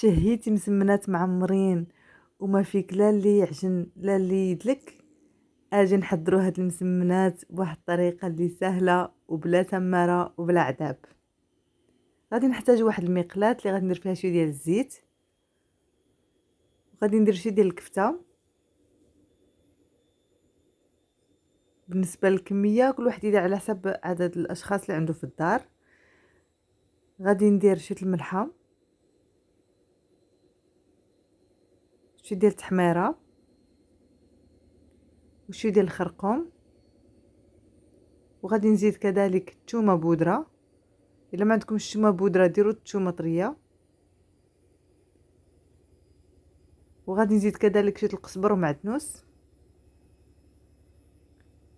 شهيتي مسمنات معمرين وما فيك لا اللي يعجن لا اللي يدلك. اجي نحضروا هاد المسمنات بواحد الطريقه اللي سهله وبلا تماره وبلا عذاب. غادي نحتاج واحد المقلاة اللي غادي ندير فيها شويه ديال الزيت، وغادي ندير شويه ديال الكفته. بالنسبه للكميه كل واحد يدير على حسب عدد الاشخاص اللي عنده في الدار. غادي ندير شويه الملحه، شويه ديال التحميره، وشويه ديال الخرقوم، وغادي نزيد كذلك الثومه بودره. الا ما عندكمش الثومه بودره ديروا الثومه طريه. وغادي نزيد كذلك شويه القزبر ومعدنوس،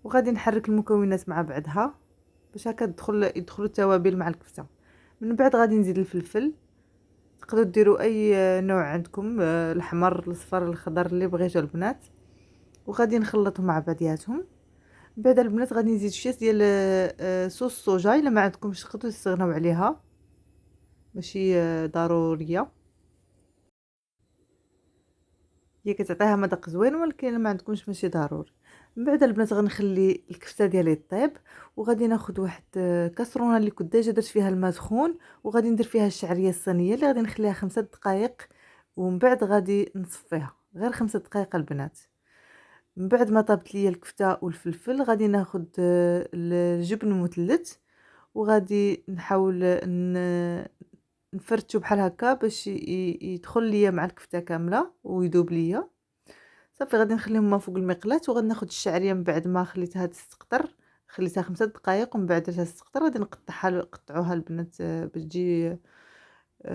وغادي نحرك المكونات مع بعضها باش هكا يدخلوا التوابل مع الكفته. من بعد غادي نزيد الفلفل، تقدروا ديروا اي نوع عندكم، الاحمر الاصفر الخضر اللي بغيتو البنات. وغادي نخلطهم مع بعضياتهم. بعد البنات غادي نزيد شويه ديال صوص الصوجا. الا ما عندكمش تقدروا تستغناو عليها، ماشي ضروريه، هي كتعطيها مذاق زوين، ولكن الا ما عندكمش ماشي ضروري. من بعد البنات غنخلي الكفته ديالي طيب، وغادي ناخذ واحد كاسرونه اللي كنت ديجا درت فيها الماء سخون، وغادي ندير فيها الشعريه الصينيه اللي غادي نخليها 5 دقائق. ومن بعد غادي نصفيها غير 5 دقائق البنات. من بعد ما طابت ليا الكفته والفلفل غادي ناخذ الجبن المثلث، وغادي نحاول نفرتو بحال هكا باش يدخل ليا مع الكفته كامله ويذوب ليا. صافي غادي نخليهم فوق المقلاة، وغادي ناخذ الشعريه من بعد ما خليتها تستقطر. خليتها 5 دقائق ومن بعد درتها تستقطر. غادي نقطعوها البنات باش تجي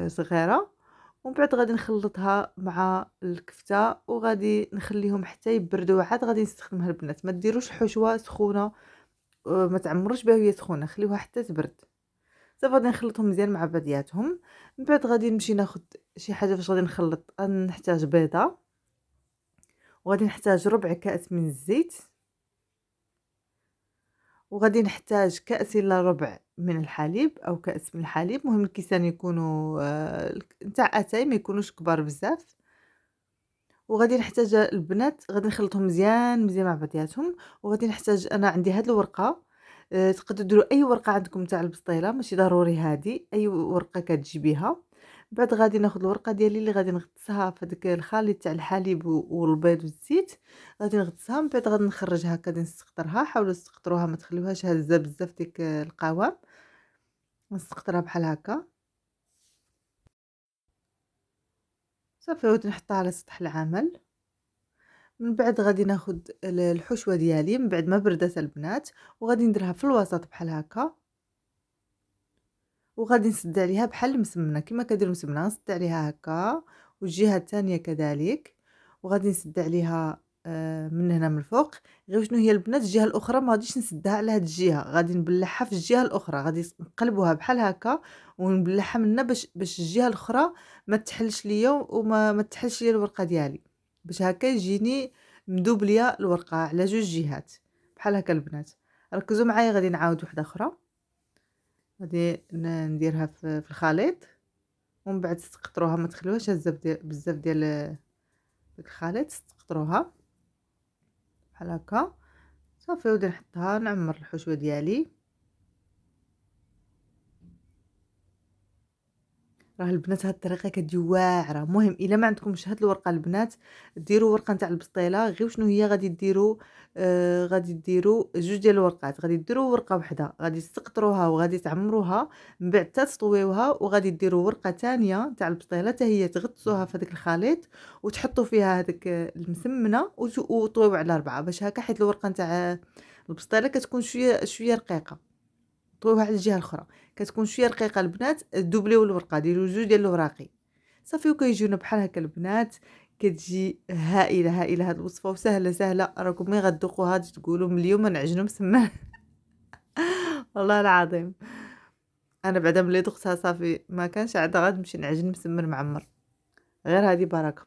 صغيره. ومن بعد غادي نخلطها مع الكفته، وغادي نخليهم حتى يبردوا. عاد غادي نستخدمها البنات، ما ديروش حشوه سخونه، ما تعمروش بها وهي سخونه، خليوها حتى تبرد. صافي غادي نخلطهم مزيان مع بعضياتهم. من بعد غادي نمشي ناخذ شي حاجه فاش غادي نخلط. نحتاج بيضه، وغادي نحتاج ربع كأس من الزيت، وغادي نحتاج كأس الا ربع من الحليب او كأس من الحليب. مهم الكيسان يكونوا نتاع اتاي، ما يكونوش كبار بزاف. وغادي نحتاج البنات غادي نخلطهم مزيان مزيان مع بعضياتهم. وغادي نحتاج، انا عندي هاد الورقه، تقدروا ديروا اي ورقه عندكم تاع البسطيله، ماشي ضروري هادي، اي ورقه كتجيبيها. بعد غادي ناخذ الورقه ديالي اللي غادي نغطسها في داك الخليط تاع الحليب والبيض والزيت. غادي نغطسها، من بعد غادي نخرجها هكا، غادي نستقطرها. حاولوا تستقطروها، ما تخليوهاش هزه بزاف ديك القوام. نستقطرها بحال هكا. صافي غادي نحطها على سطح العمل. من بعد غادي ناخذ الحشوه ديالي من بعد ما بردات البنات، وغادي نديرها في الوسط بحال هكا. وغادي نسد عليها بحال المسمنه، كما كدير المسمنه نسد عليها هكا، والجهه الثانيه كذلك. وغادي نسد عليها من هنا من الفوق. غير شنو هي البنات، الجهه الاخرى ما غاديش نسدها على هاد الجهه، غادي نبلعها في الجهه الاخرى. غادي نقلبوها بحال هكا ونبلعها منا باش الجهه الاخرى ما تحلش ليا، وما ما تحلش ليا الورقه ديالي، باش هكا يجيني مذوب ليا الورقه على جوج جهات بحال هكا البنات. ركزوا معايا، غادي نعاود وحده اخرى. غادي نديرها في الخليط، ومن بعد تسقطروها، ما تخليوهاش هزه بزاف ديال داك الخليط. تسقطروها بحال هكا. صافي غادي نحطها، نعمر الحشوه ديالي. راه البنات هاد الطريقه كتجي واعره. مهم الا ما عندكمش هاد الورقه البنات، ديروا ورقه نتاع البسطيله. غير شنو هي غادي ديروا، غادي ديروا جوج ديال الورقات. غادي ديروا ورقه وحده غادي تسقطروها وغادي تعمروها، من بعد تطويوها، وغادي ديروا ورقه ثانيه تاع البسطيله حتى هي تغطسوها في هذاك الخليط، وتحطوا فيها هذاك المسمنه، وطويو على 4 باش هكا، حيت الورقه نتاع البسطيله كتكون شويه شويه رقيقه. طويوها على الجهه الاخرى، كتكون شويه رقيقه البنات. دوبليو الورقه، ديروا جوج ديال الوراقي. صافي وكيجيونا بحال هكا البنات. كتجي هائله هائله هاد الوصفه، وسهله سهله. راكم ملي غتذوقوها غادي تقولوا من اليوم نعجنوا مسمن. والله العظيم انا بعدا ملي ذقتها صافي ما كانش عاد غنمشي نعجن مسمن معمر، غير هذه بركه.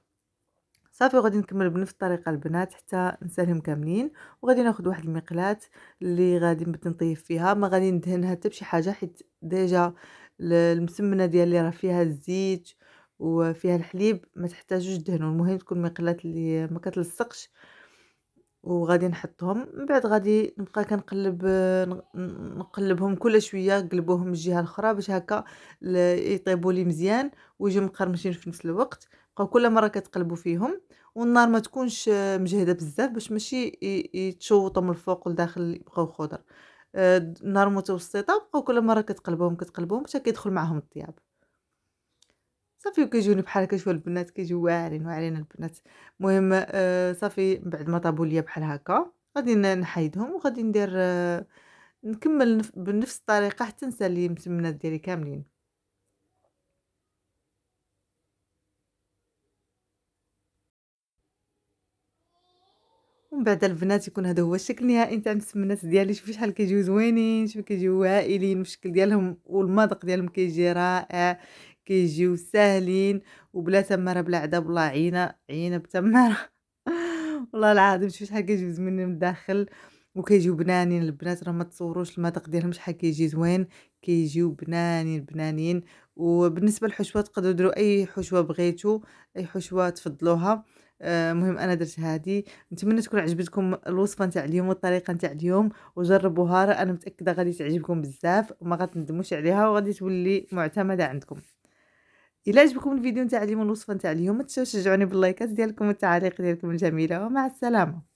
صافي وغادي نكمل بنفس الطريقه البنات حتى نسالهم كاملين. وغادي ناخذ واحد المقلاة اللي غادي نبدا نطيب فيها، ما غادي ندهنها حتى بشي حاجه، حيت ديجا المسمنه ديالي راه فيها الزيت وفيها الحليب، ما تحتاجوش دهنوا، المهم تكون مقلات اللي ما كتلصقش. وغادي نحطهم، من بعد غادي نبقى كنقلّب نقلّبهم كل شوية، نقلبوهم من الجهة الأخرى باش هكا يطيبوا لي مزيان ويجيو مقرمشين في نفس الوقت. بقاو كل مرة كتقلبوا فيهم، والنار ما تكونش مجهدة بزاف باش ماشي يتشوطوا من الفوق ولداخل يبقاو خضر. نار متوسطة، بقاو كل مرة كتقلبوهم، كتقلبوهم حتى كيدخل معاهم الطياب. صافي وكيجيوني بحال هكا شوف البنات كيجيو واعرين، واعرين البنات. المهم صافي من بعد ما طابوا ليا بحال هكا، غادي نحيدهم وغادي ندير نكمّل بنفس الطريقة حتى نسالي المسمنات ديالي كاملين. ومن بعد البنات يكون هذا هو الشكل النهائي نتاع المسمنات ديالي، شوفي شحال كيجيو زوينين، شوفي كيجيو هائلين والشكل ديالهم والمذاق ديالهم كيجي رائع، كيجيو ساهلين وبلا تمارة بلا عذاب والله عينة بتمارة. والله العظيم شوفي شحال كيجيو زوينين من الداخل، وكيجيو بنانين البنات راه ما تصوروش المذاق ديالهم شحال كيجي زوين، كيجيو بنانين بنانين. وبالنسبة للحشوة تقدروا ديروا أي حشوة بغيتو، أي حشوة تفضلوها. المهم أنا درت هادي. نتمنى تكون عجبتكم الوصفة نتاع اليوم والطريقة نتاع اليوم، وجربوها راه أنا متأكدة غادي تعجبكم بزاف وما غتندموش عليها وغادي تولي معتمدة عندكم. إلا عجبكم الفيديو نتاع اليوم والوصفة نتاع اليوم ما تنساوش تشجعوني باللايكات ديالكم والتعاليق ديالكم الجميلة، ومع السلامة.